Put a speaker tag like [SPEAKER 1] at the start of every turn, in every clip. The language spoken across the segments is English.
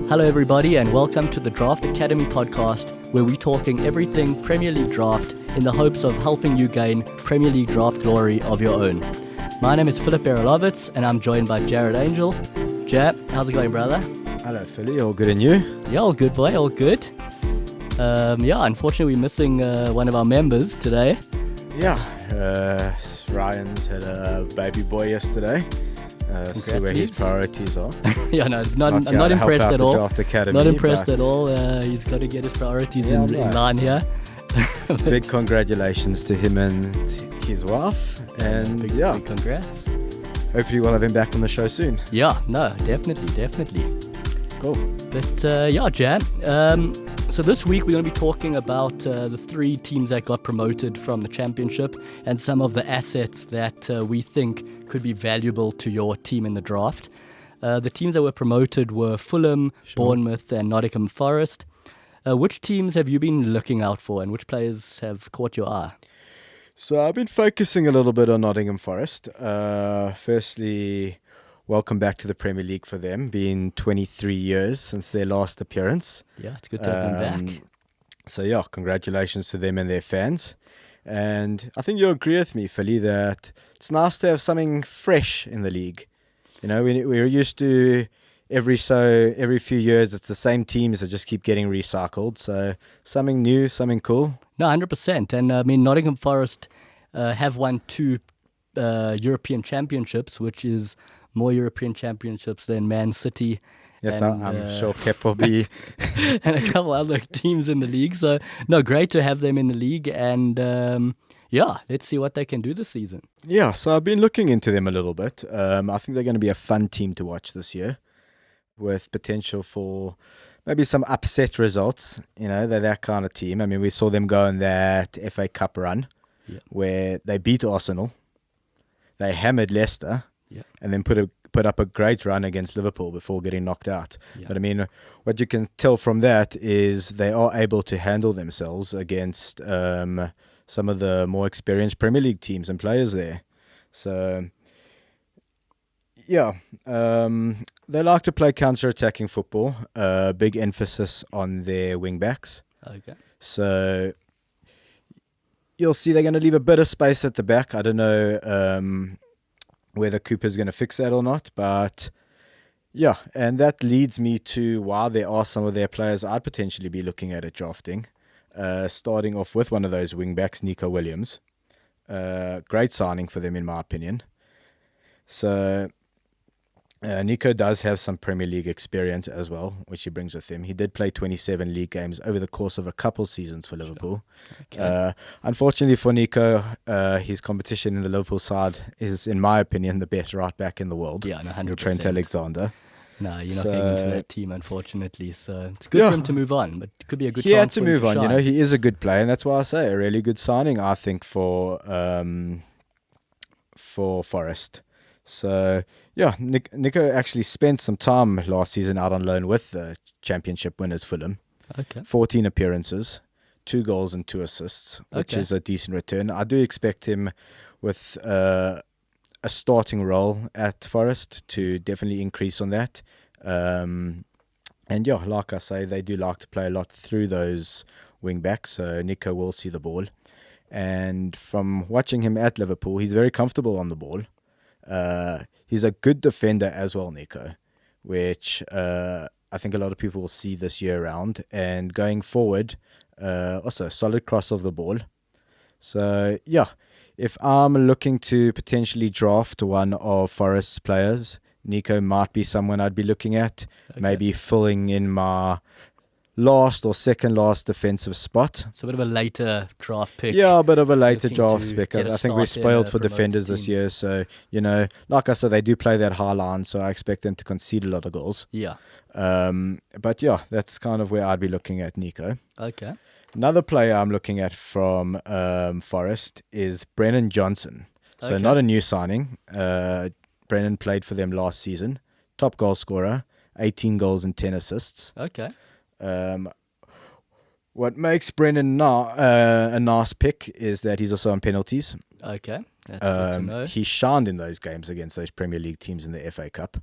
[SPEAKER 1] Hello everybody and welcome to the Draft Academy podcast, where we're talking everything Premier League draft in the hopes of helping you gain Premier League draft glory of your own. My name is Philip Berilovitz and I'm joined by Jared Angel. Jap, how's it going, brother?
[SPEAKER 2] Hello Philly, all good and you?
[SPEAKER 1] Yeah, all good boy, all good. Unfortunately we're missing one of our members today.
[SPEAKER 2] Yeah, Ryan's had a baby boy yesterday. See where his priorities are.
[SPEAKER 1] Yeah, no, I'm not impressed at all.
[SPEAKER 2] Academy,
[SPEAKER 1] not impressed at all. He's got to get his priorities in line here.
[SPEAKER 2] Big congratulations to him and his wife. And
[SPEAKER 1] big congrats.
[SPEAKER 2] Hopefully we'll have him back on the show soon.
[SPEAKER 1] Yeah, no, definitely.
[SPEAKER 2] Cool.
[SPEAKER 1] But Jam, so this week we're going to be talking about the three teams that got promoted from the championship and some of the assets that we think could be valuable to your team in the draft. The teams that were promoted were Fulham, Bournemouth and Nottingham Forest. Which teams have you been looking out for and which players have caught your eye?
[SPEAKER 2] So I've been focusing a little bit on Nottingham Forest. Firstly, welcome back to the Premier League for them, being 23 years since their last appearance.
[SPEAKER 1] Yeah, it's good to have them back.
[SPEAKER 2] So yeah, congratulations to them and their fans. And I think you'll agree with me, Philly, that it's nice to have something fresh in the league. You know, we're used to every few years, it's the same teams that just keep getting recycled. So something new, something cool.
[SPEAKER 1] No, 100%. And I mean, Nottingham Forest have won two European championships, which is more European championships than Man City.
[SPEAKER 2] Yes, I'm sure Pep will be.
[SPEAKER 1] And a couple other teams in the league. So, no, great to have them in the league. And, let's see what they can do this season.
[SPEAKER 2] Yeah, so I've been looking into them a little bit. I think they're going to be a fun team to watch this year with potential for maybe some upset results. You know, they're that kind of team. I mean, we saw them go in that FA Cup run where they beat Arsenal. They hammered Leicester and then put up a great run against Liverpool before getting knocked out. Yeah. But I mean, what you can tell from that is they are able to handle themselves against some of the more experienced Premier League teams and players there. So, yeah, they like to play counter-attacking football. Big emphasis on their wing-backs.
[SPEAKER 1] Okay.
[SPEAKER 2] So you'll see they're going to leave a bit of space at the back. I don't know whether Cooper's going to fix that or not, but yeah, and that leads me to why there are some of their players I'd potentially be looking at drafting. Starting off with one of those wing-backs, Nico Williams. Great signing for them, in my opinion. So Nico does have some Premier League experience as well, which he brings with him. He did play 27 league games over the course of a couple seasons for Liverpool. Okay. Unfortunately for Nico, his competition in the Liverpool side is, in my opinion, the best right back in the world.
[SPEAKER 1] Yeah, 100%.
[SPEAKER 2] Trent Alexander.
[SPEAKER 1] No, you're not getting into that team, unfortunately. So it's good for him to move on, but it could be a good chance.
[SPEAKER 2] He had to move on. You know, he is a good player, and that's why I say a really good signing, I think, for Forest. So, yeah, Nico actually spent some time last season out on loan with the championship winners Fulham.
[SPEAKER 1] Okay.
[SPEAKER 2] 14 appearances, 2 goals and 2 assists, which is a decent return. I do expect him with a starting role at Forest to definitely increase on that. And yeah, like I say, they do like to play a lot through those wing backs, so Nico will see the ball. And from watching him at Liverpool, he's very comfortable on the ball. He's a good defender as well, Nico, which I think a lot of people will see this year around. And going forward, also a solid cross of the ball. So, yeah, if I'm looking to potentially draft one of Forest's players, Nico might be someone I'd be looking at, maybe filling in my last or second last defensive spot.
[SPEAKER 1] So a bit of a later draft pick.
[SPEAKER 2] Yeah, a bit of a later draft pick. I think we're spoiled for defenders this year. So, you know, like I said, they do play that high line, so I expect them to concede a lot of goals.
[SPEAKER 1] Yeah.
[SPEAKER 2] But yeah, that's kind of where I'd be looking at Nico.
[SPEAKER 1] Okay.
[SPEAKER 2] Another player I'm looking at from Forest is Brennan Johnson. So not a new signing. Brennan played for them last season. Top goal scorer, 18 goals and 10 assists.
[SPEAKER 1] Okay.
[SPEAKER 2] What makes Brennan a nice pick is that he's also on penalties.
[SPEAKER 1] Okay, that's good to know.
[SPEAKER 2] He shined in those games against those Premier League teams in the FA Cup.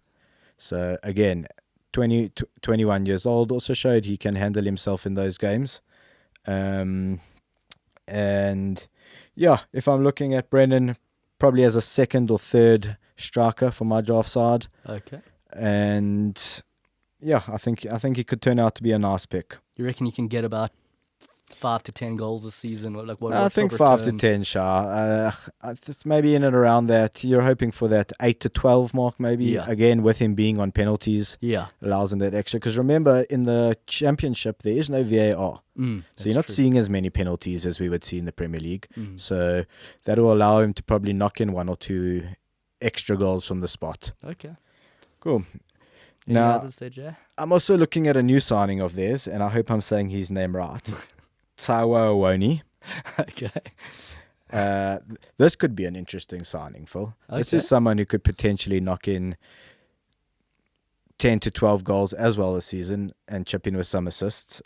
[SPEAKER 2] So again, 21 years old, also showed he can handle himself in those games. And yeah, if I'm looking at Brennan, probably as a second or third striker for my draft side.
[SPEAKER 1] Okay.
[SPEAKER 2] And yeah, I think he could turn out to be a nice pick.
[SPEAKER 1] You reckon you can get about 5 to 10 goals a season? Like what?
[SPEAKER 2] I think 5 to 10, Shah. Just maybe in and around that. You're hoping for that 8 to 12 mark, maybe.
[SPEAKER 1] Yeah.
[SPEAKER 2] Again, with him being on penalties, allows him that extra. Because remember, in the Championship, there is no VAR. So you're not seeing as many penalties as we would see in the Premier League. So that will allow him to probably knock in 1 or 2 extra goals from the spot.
[SPEAKER 1] Okay.
[SPEAKER 2] Cool.
[SPEAKER 1] Any others there, Jay?
[SPEAKER 2] I'm also looking at a new signing of theirs, and I hope I'm saying his name right. Taiwo Awoni.
[SPEAKER 1] Okay.
[SPEAKER 2] This could be an interesting signing, Phil.
[SPEAKER 1] Okay.
[SPEAKER 2] This is someone who could potentially knock in 10 to 12 goals as well this season and chip in with some assists.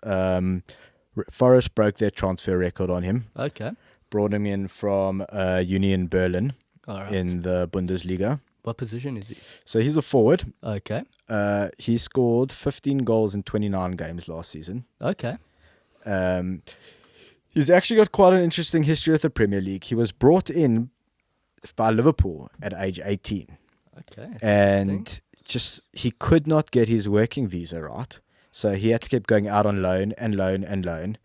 [SPEAKER 2] Forest broke their transfer record on him.
[SPEAKER 1] Okay.
[SPEAKER 2] Brought him in from Union Berlin in the Bundesliga.
[SPEAKER 1] What position is he?
[SPEAKER 2] So he's a forward.
[SPEAKER 1] Okay.
[SPEAKER 2] He scored 15 goals in 29 games last season.
[SPEAKER 1] Okay.
[SPEAKER 2] He's actually got quite an interesting history with the Premier League. He was brought in by Liverpool at age 18.
[SPEAKER 1] Okay.
[SPEAKER 2] And just he could not get his working visa right. So he had to keep going out on loan and loan and loan.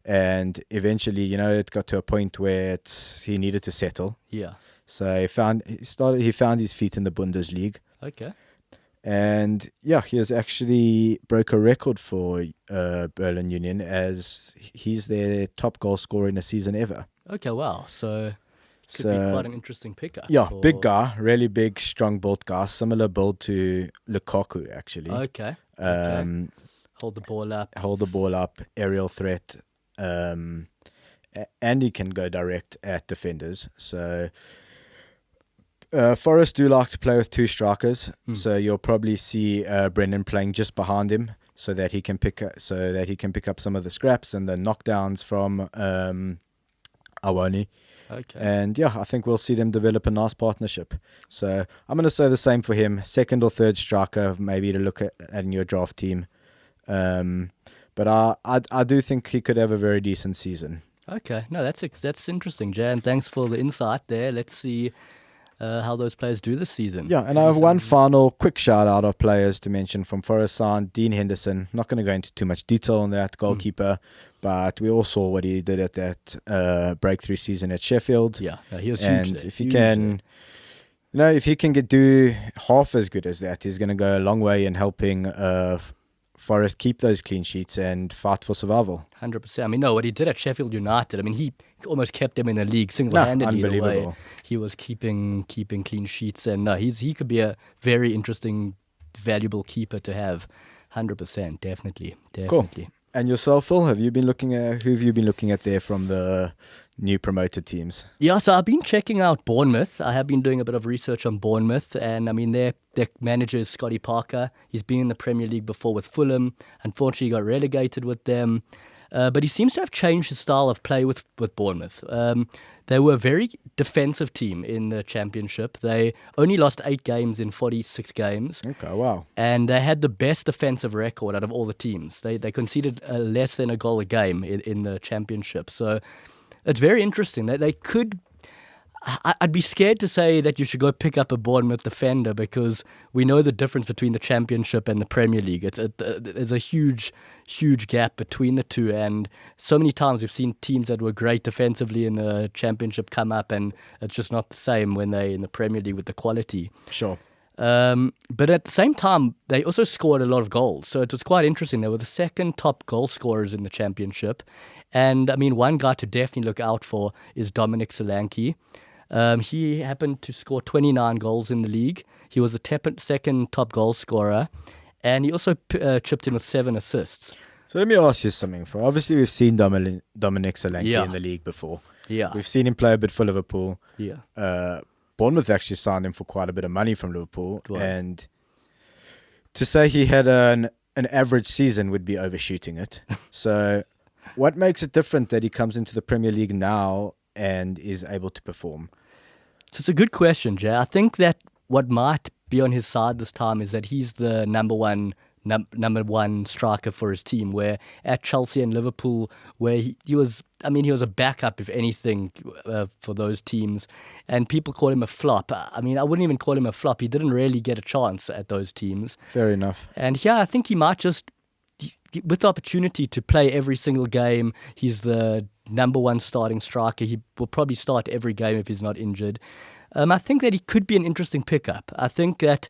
[SPEAKER 2] And eventually, it got to a point where he needed to settle.
[SPEAKER 1] Yeah.
[SPEAKER 2] So he found his feet in the Bundesliga.
[SPEAKER 1] Okay.
[SPEAKER 2] And yeah, he has actually broke a record for Berlin Union as he's their top goal scorer in a season ever.
[SPEAKER 1] Okay, wow. So could be quite an interesting pickup.
[SPEAKER 2] Yeah, big guy, really big, strong built guy, similar build to Lukaku actually.
[SPEAKER 1] Okay. Hold the ball up, aerial threat,
[SPEAKER 2] and he can go direct at defenders. So Forest do like to play with 2 strikers, so you'll probably see Brendan playing just behind him, so that he can pick up some of the scraps and the knockdowns from Awoni.
[SPEAKER 1] Okay.
[SPEAKER 2] And yeah, I think we'll see them develop a nice partnership. So I'm going to say the same for him, second or third striker, maybe to look at in your draft team. But I do think he could have a very decent season.
[SPEAKER 1] Okay, no, that's interesting, Jay, and thanks for the insight there. Let's see how those players do this season.
[SPEAKER 2] Yeah, and I have one final quick shout out of players to mention from Forest side. Dean Henderson, not going to go into too much detail on that, goalkeeper, but we all saw what he did at that breakthrough season at Sheffield.
[SPEAKER 1] Yeah, no, he was
[SPEAKER 2] and
[SPEAKER 1] huge there.
[SPEAKER 2] If he can do half as good as that, he's going to go a long way in helping Forest keep those clean sheets and fight for survival.
[SPEAKER 1] 100%. I mean, no, what he did at Sheffield United, I mean, he almost kept them in the league single-handedly.
[SPEAKER 2] Unbelievable.
[SPEAKER 1] The way he was keeping clean sheets, and no, he could be a very interesting, valuable keeper to have. 100%, definitely.
[SPEAKER 2] Cool. And yourself, Phil, who have you been looking at there from the new promoted teams?
[SPEAKER 1] Yeah, so I've been checking out Bournemouth. I have been doing a bit of research on Bournemouth, and I mean, their manager is Scotty Parker. He's been in the Premier League before with Fulham. Unfortunately, he got relegated with them. But he seems to have changed his style of play with Bournemouth. They were a very defensive team in the Championship. They only lost 8 games in 46 games.
[SPEAKER 2] Okay, wow.
[SPEAKER 1] And they had the best defensive record out of all the teams. They conceded less than a goal a game in the Championship. So it's very interesting. They could... I'd be scared to say that you should go pick up a Bournemouth defender because we know the difference between the Championship and the Premier League. There's a huge gap between the two, and so many times we've seen teams that were great defensively in the Championship come up, and it's just not the same when they're in the Premier League with the quality.
[SPEAKER 2] Sure.
[SPEAKER 1] But at the same time, they also scored a lot of goals, so it was quite interesting. They were the second top goal scorers in the Championship, and I mean, one guy to definitely look out for is Dominic Solanke. He happened to score 29 goals in the league. He was the second top goal scorer, and he also chipped in with 7 assists.
[SPEAKER 2] So let me ask you something. Obviously, we've seen Dominic Solanke in the league before.
[SPEAKER 1] Yeah.
[SPEAKER 2] We've seen him play a bit for Liverpool.
[SPEAKER 1] Yeah.
[SPEAKER 2] Bournemouth actually signed him for quite a bit of money from Liverpool. And to say he had an average season would be overshooting it. So what makes it different that he comes into the Premier League now and is able to perform?
[SPEAKER 1] So it's a good question, Jay. I think that what might be on his side this time is that he's the number one number one striker for his team, where at Chelsea and Liverpool, where he was a backup, if anything, for those teams. And people call him a flop. I mean, I wouldn't even call him a flop. He didn't really get a chance at those teams.
[SPEAKER 2] Fair enough.
[SPEAKER 1] And yeah, I think he might just, with the opportunity to play every single game, he's the number one starting striker. He will probably start every game if he's not injured. I think that he could be an interesting pickup. I think that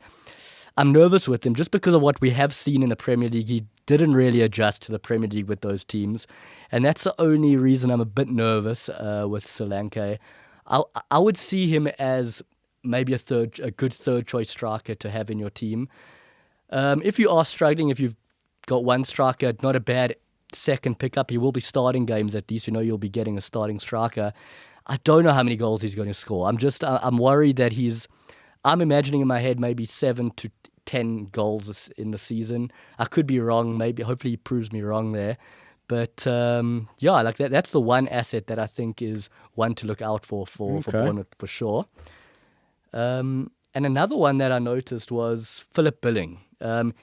[SPEAKER 1] I'm nervous with him just because of what we have seen in the Premier League. He didn't really adjust to the Premier League with those teams. And that's the only reason I'm a bit nervous with Solanke. I would see him as maybe a good third choice striker to have in your team. If you are struggling, if you've got one striker, not a bad second pickup. He will be starting games at least. You'll be getting a starting striker. I don't know how many goals he's going to score. I'm worried that I'm imagining in my head maybe 7 to 10 goals in the season. I could be wrong. Hopefully he proves me wrong there. But like that's the one asset that I think is one to look out for Bournemouth for sure. And another one that I noticed was Philip Billing.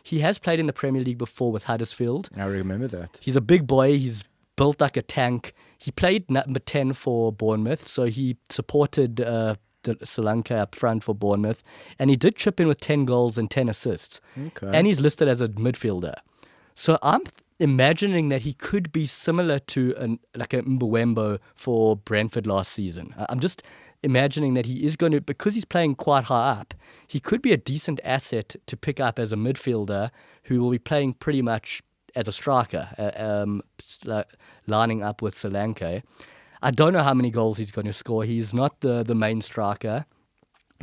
[SPEAKER 1] He has played in the Premier League before with Huddersfield.
[SPEAKER 2] I remember that.
[SPEAKER 1] He's a big boy. He's built like a tank. He played number 10 for Bournemouth, so he supported Solanke up front for Bournemouth. And he did chip in with 10 goals and 10 assists. Okay. And he's listed as a midfielder. So I'm imagining that he could be similar to a Mbeumo for Brentford last season. I'm just imagining that he is going to, because he's playing quite high up, he could be a decent asset to pick up as a midfielder who will be playing pretty much as a striker, lining up with Solanke. I don't know how many goals he's going to score. He's not the main striker.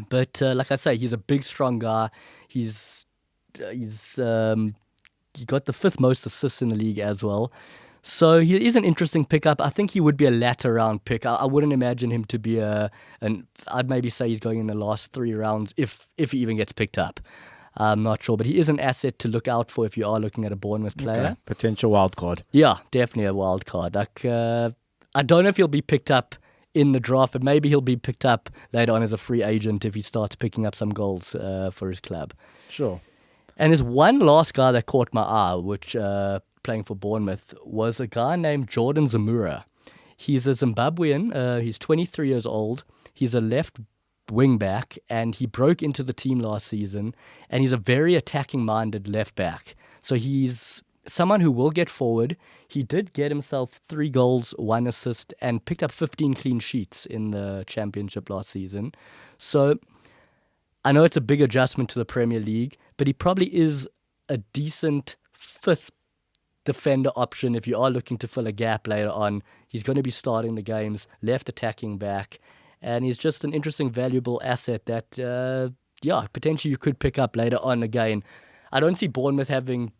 [SPEAKER 1] But like I say, he's a big, strong guy. He got the 5th most assists in the league as well. So he is an interesting pickup. I think he would be a latter round pick. I wouldn't imagine him to be I'd maybe say he's going in the last 3 rounds if he even gets picked up. I'm not sure, but he is an asset to look out for if you are looking at a Bournemouth player.
[SPEAKER 2] Okay. Potential wild card.
[SPEAKER 1] Yeah, definitely a wild card. I don't know if he'll be picked up in the draft, but maybe he'll be picked up later on as a free agent if he starts picking up some goals for his club.
[SPEAKER 2] Sure.
[SPEAKER 1] And there's one last guy that caught my eye, which playing for Bournemouth, was a guy named Jordan Zamora. He's a Zimbabwean. He's 23 years old. He's a left wing back, and he broke into the team last season, and he's a very attacking-minded left back. So he's someone who will get forward. He did get himself 3 goals, 1 assist, and picked up 15 clean sheets in the Championship last season. So I know it's a big adjustment to the Premier League, but he probably is a decent 5th defender option if you are looking to fill a gap later on. He's going to be starting the games, left attacking back, and he's just an interesting, valuable asset that, potentially you could pick up later on again. I don't see Bournemouth having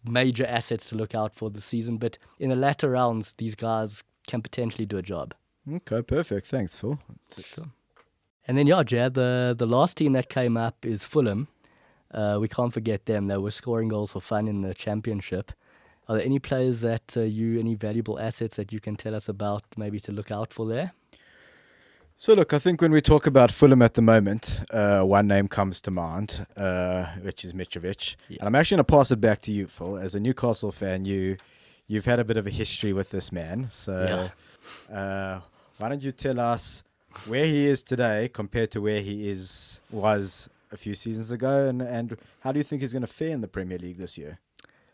[SPEAKER 1] major assets to look out for this season, but in the latter rounds, these guys can potentially do a job.
[SPEAKER 2] Okay, perfect. Thanks, Phil.
[SPEAKER 1] Sure. And then, Jad, the last team that came up is Fulham. We can't forget them. They were scoring goals for fun in the Championship. Are there any players any valuable assets that you can tell us about, maybe to look out for there?
[SPEAKER 2] So look, I think when we talk about Fulham at the moment, one name comes to mind, which is Mitrovic. Yeah. And I'm actually going to pass it back to you, Phil. As a Newcastle fan, you've had a bit of a history with this man. So why don't you tell us where he is today compared to where he was a few seasons ago, and how do you think he's going to fare in the Premier League this year?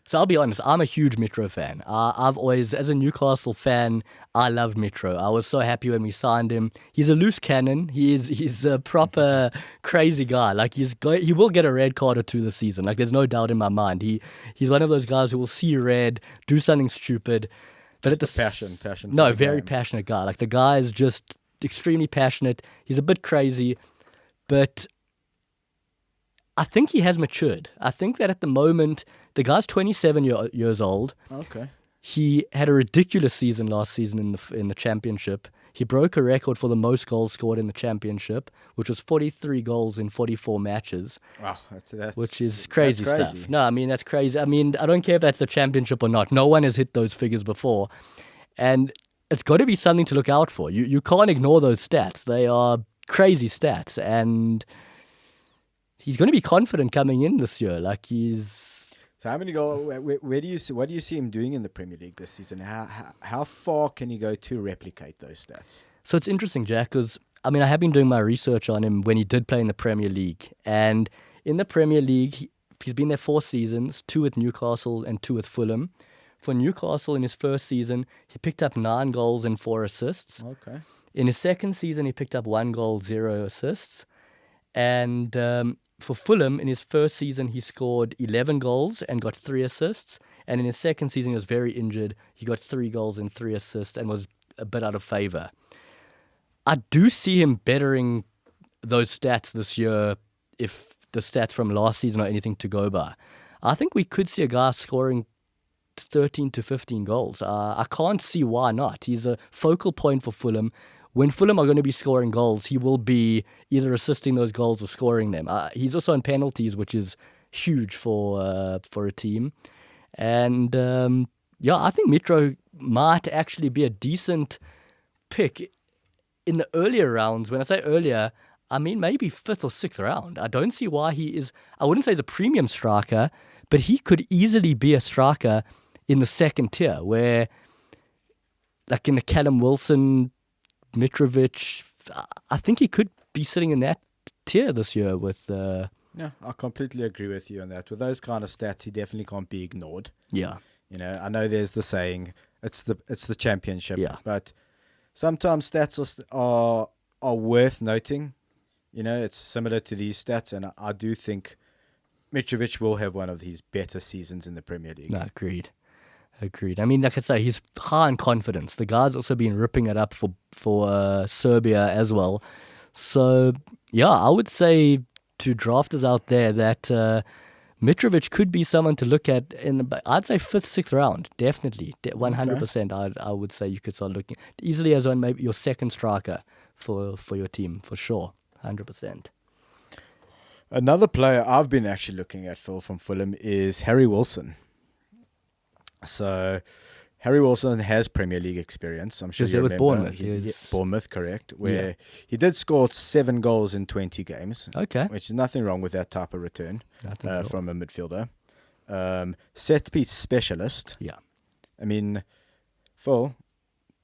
[SPEAKER 1] So I'll be honest, I'm a huge Mitro fan. I've always, as a Newcastle fan, I loved Mitro. I was so happy when we signed him. He's a loose cannon. He's a proper crazy guy. Like he will get a red card or 2 this season. Like there's no doubt in my mind. He's one of those guys who will see red, do something stupid. But
[SPEAKER 2] just passion.
[SPEAKER 1] No, very passionate guy. Like the guy is just extremely passionate. He's a bit crazy, but I think he has matured. I think that at the moment, the guy's 27 years old.
[SPEAKER 2] Okay.
[SPEAKER 1] He had a ridiculous season last season in the Championship. He broke a record for the most goals scored in the Championship, which was 43 goals in 44 matches.
[SPEAKER 2] Wow,
[SPEAKER 1] which is crazy stuff. No, I mean, that's crazy. I mean, I don't care if that's the Championship or not. No one has hit those figures before. And it's got to be something to look out for. You can't ignore those stats. They are crazy stats. And he's going to be confident coming in this year. Like
[SPEAKER 2] So how many goals? Where do you see? What do you see him doing in the Premier League this season? How far can he go to replicate those stats?
[SPEAKER 1] So it's interesting, Jack, because I mean I have been doing my research on him when he did play in the Premier League, and in the Premier League he's been there 4 seasons, 2 with Newcastle and 2 with Fulham. For Newcastle, in his first season, he picked up 9 goals and 4 assists.
[SPEAKER 2] Okay.
[SPEAKER 1] In his second season, he picked up 1 goal, 0 assists. And for Fulham, in his first season, he scored 11 goals and got 3 assists. And in his second season, he was very injured. He got 3 goals and 3 assists and was a bit out of favour. I do see him bettering those stats this year if the stats from last season are anything to go by. I think we could see a guy scoring 13 to 15 goals. I can't see why not. He's a focal point for Fulham. When Fulham are going to be scoring goals, he will be either assisting those goals or scoring them. He's also on penalties, which is huge for a team. And I think Mitro might actually be a decent pick in the earlier rounds. When I say earlier, I mean maybe 5th or 6th round. I don't see why he is. I wouldn't say he's a premium striker, but he could easily be a striker in the second tier, where, like in the Callum Wilson, Mitrovic, I think he could be sitting in that tier this year with...
[SPEAKER 2] Yeah, I completely agree with you on that. With those kind of stats, he definitely can't be ignored.
[SPEAKER 1] Yeah.
[SPEAKER 2] You know, I know there's the saying, it's the championship,
[SPEAKER 1] yeah.
[SPEAKER 2] But sometimes stats are worth noting. You know, it's similar to these stats, and I do think Mitrovic will have one of his better seasons in the Premier League.
[SPEAKER 1] No, agreed. I mean, like I say, he's high in confidence. The guy's also been ripping it up for Serbia as well. So, yeah, I would say to drafters out there that Mitrovic could be someone to look at I'd say 5th, 6th round, definitely. 100%, okay. I would say you could start looking easily as on maybe your second striker for your team, for sure, 100%.
[SPEAKER 2] Another player I've been actually looking at, Phil, from Fulham is Harry Wilson. So, Harry Wilson has Premier League experience. I'm sure you remember.
[SPEAKER 1] With Bournemouth.
[SPEAKER 2] Bournemouth, correct. Where he did score 7 goals in 20 games.
[SPEAKER 1] Okay.
[SPEAKER 2] Which is nothing wrong with that type of return from a midfielder. Set-piece specialist.
[SPEAKER 1] Yeah.
[SPEAKER 2] I mean, Phil,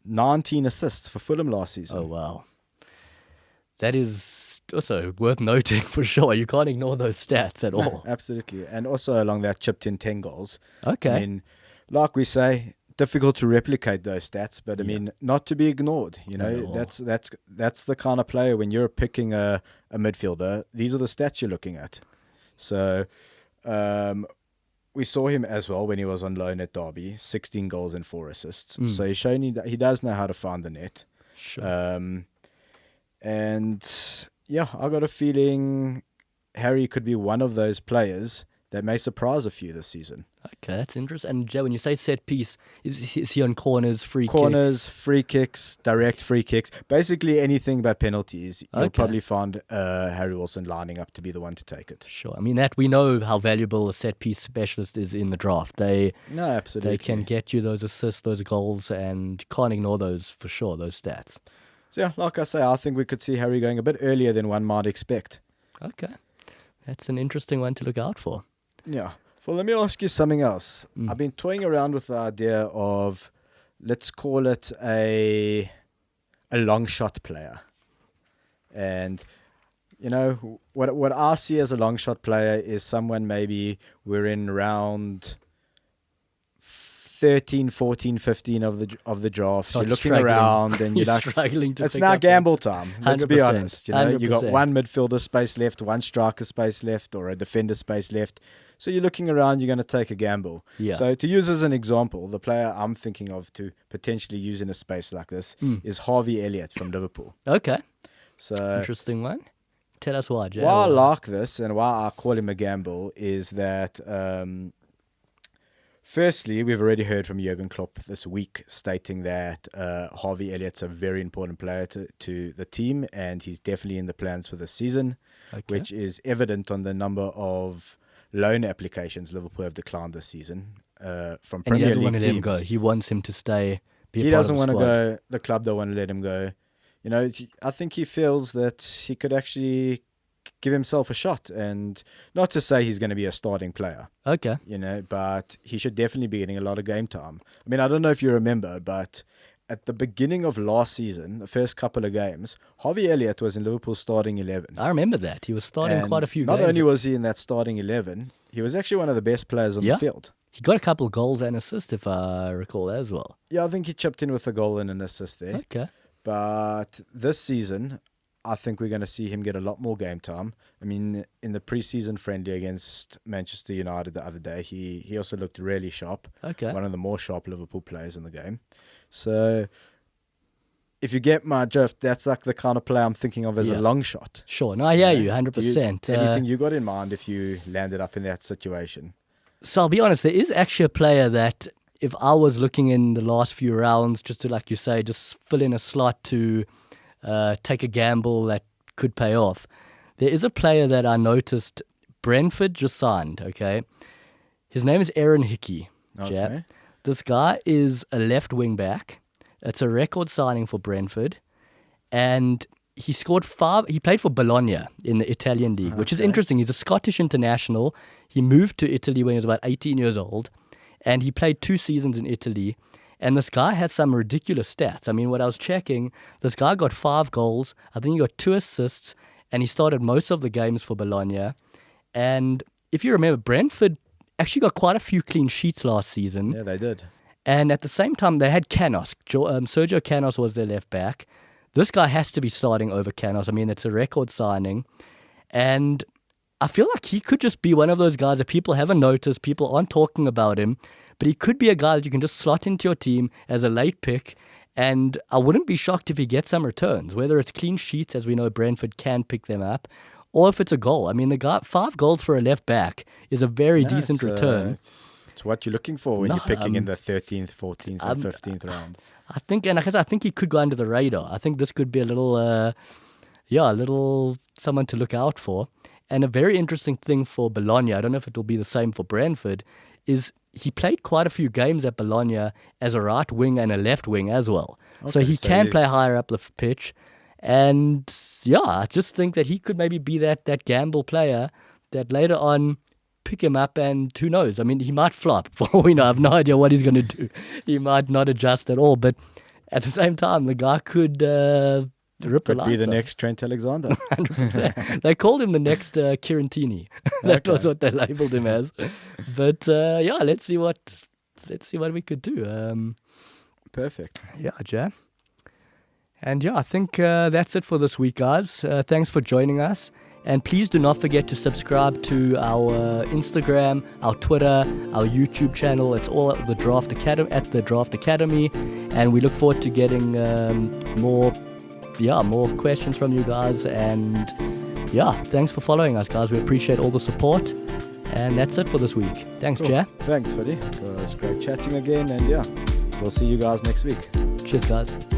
[SPEAKER 2] 19 assists for Fulham last season.
[SPEAKER 1] Oh, wow. That is also worth noting for sure. You can't ignore those stats at all.
[SPEAKER 2] Absolutely. And also along that, chipped in 10 goals.
[SPEAKER 1] Okay.
[SPEAKER 2] I mean, like we say, difficult to replicate those stats, but I mean, not to be ignored. You know, that's the kind of player, when you're picking a midfielder, these are the stats you're looking at. So we saw him as well when he was on loan at Derby, 16 goals and 4 assists. So he's shown that he does know how to find the net.
[SPEAKER 1] Sure.
[SPEAKER 2] And yeah, I got a feeling Harry could be one of those players that may surprise a few this season.
[SPEAKER 1] Okay, that's interesting. And Joe, when you say set piece, is he on corners, free
[SPEAKER 2] kicks, direct free kicks, basically anything but penalties? You'll probably find Harry Wilson lining up to be the one to take it.
[SPEAKER 1] Sure. I mean, that we know how valuable a set piece specialist is in the draft.
[SPEAKER 2] Absolutely.
[SPEAKER 1] They can get you those assists, those goals, and can't ignore those for sure, those stats.
[SPEAKER 2] So yeah, like I say, I think we could see Harry going a bit earlier than one might expect.
[SPEAKER 1] Okay. That's an interesting one to look out for.
[SPEAKER 2] Yeah. Well, let me ask you something else. I've been toying around with the idea of, let's call it a long shot player. And, you know, what I see as a long shot player is someone maybe we're in round 13, 14, 15 of the draft. You're looking around and you're like,
[SPEAKER 1] struggling to
[SPEAKER 2] it's now gamble time. Let's be
[SPEAKER 1] 100%,
[SPEAKER 2] honest. You know, you got one midfielder space left, one striker space left, or a defender space left. So you're looking around, you're going to take a gamble.
[SPEAKER 1] Yeah.
[SPEAKER 2] So to use as an example, the player I'm thinking of to potentially use in a space like this is Harvey Elliott from Liverpool.
[SPEAKER 1] Okay.
[SPEAKER 2] So
[SPEAKER 1] interesting one. Tell us why, Jay.
[SPEAKER 2] Why I like this and why I call him a gamble is that firstly, we've already heard from Jurgen Klopp this week stating that Harvey Elliott's a very important player to the team, and he's definitely in the plans for this season, which is evident on the number of loan applications Liverpool have declined this season from Premier League teams. And he doesn't want to let him go.
[SPEAKER 1] He wants him to stay.
[SPEAKER 2] He doesn't want to go. The club don't want to let him go. You know, I think he feels that he could actually give himself a shot. And not to say he's going to be a starting player.
[SPEAKER 1] Okay.
[SPEAKER 2] But he should definitely be getting a lot of game time. I mean, I don't know if you remember, but at the beginning of last season, the first couple of games, Harvey Elliott was in Liverpool's starting 11.
[SPEAKER 1] I remember that. He was starting
[SPEAKER 2] And
[SPEAKER 1] quite a few games.
[SPEAKER 2] Not only was he in that starting 11, he was actually one of the best players on the field.
[SPEAKER 1] He got a couple of goals and assists, if I recall, as well.
[SPEAKER 2] Yeah, I think he chipped in with a goal and an assist there.
[SPEAKER 1] Okay.
[SPEAKER 2] But this season, I think we're going to see him get a lot more game time. I mean, in the pre-season friendly against Manchester United the other day, he also looked really sharp.
[SPEAKER 1] Okay.
[SPEAKER 2] One of the more sharp Liverpool players in the game. So if you get my drift, that's like the kind of play I'm thinking of as a long shot.
[SPEAKER 1] Sure. No, I hear you 100%.
[SPEAKER 2] Anything you got in mind if you landed up in that situation?
[SPEAKER 1] So I'll be honest, there is actually a player that if I was looking in the last few rounds, just to, like you say, just fill in a slot to take a gamble that could pay off, there is a player that I noticed Brentford just signed, okay? His name is Aaron Hickey.
[SPEAKER 2] Okay.
[SPEAKER 1] This guy is a left wing back. It's a record signing for Brentford. And he scored 5. He played for Bologna in the Italian league, which is interesting. He's a Scottish international. He moved to Italy when he was about 18 years old. And he played 2 seasons in Italy. And this guy has some ridiculous stats. I mean, when I was checking, this guy got 5 goals. I think he got 2 assists. And he started most of the games for Bologna. And if you remember, Brentford actually got quite a few clean sheets last season.
[SPEAKER 2] Yeah, they did.
[SPEAKER 1] And at the same time, they had Canos. Sergio Canos was their left back. This guy has to be starting over Canos. I mean, it's a record signing. And I feel like he could just be one of those guys that people haven't noticed, people aren't talking about him, but he could be a guy that you can just slot into your team as a late pick. And I wouldn't be shocked if he gets some returns, whether it's clean sheets, as we know Brentford can pick them up, or if it's a goal. I mean, the guy 5 goals for a left back is a very decent return.
[SPEAKER 2] It's what you're looking for when you're picking in the 13th, 14th, and 15th round.
[SPEAKER 1] I think, and I think he could go under the radar. I think this could be a little someone to look out for. And a very interesting thing for Bologna, I don't know if it will be the same for Brentford, is he played quite a few games at Bologna as a right wing and a left wing as well. Okay, so he can play higher up the pitch. And yeah, I just think that he could maybe be that gamble player that later on pick him up, and who knows? I mean, he might flop. For all we know, I have no idea what he's going to do. He might not adjust at all. But at the same time, the guy could rip the lights.
[SPEAKER 2] Could be the next Trent Alexander.
[SPEAKER 1] 100%. They called him the next Kirantini. That was what they labelled him as. But yeah, let's see what we could do.
[SPEAKER 2] Perfect.
[SPEAKER 1] Yeah, Jay. And yeah, I think that's it for this week, guys. Thanks for joining us. And please do not forget to subscribe to our Instagram, our Twitter, our YouTube channel. It's all at the Draft Academy. And we look forward to getting more questions from you guys. And yeah, thanks for following us, guys. We appreciate all the support. And that's it for this week. Thanks,
[SPEAKER 2] cool.
[SPEAKER 1] Jay.
[SPEAKER 2] Thanks, buddy. It was great chatting again. And yeah, we'll see you guys next week.
[SPEAKER 1] Cheers, guys.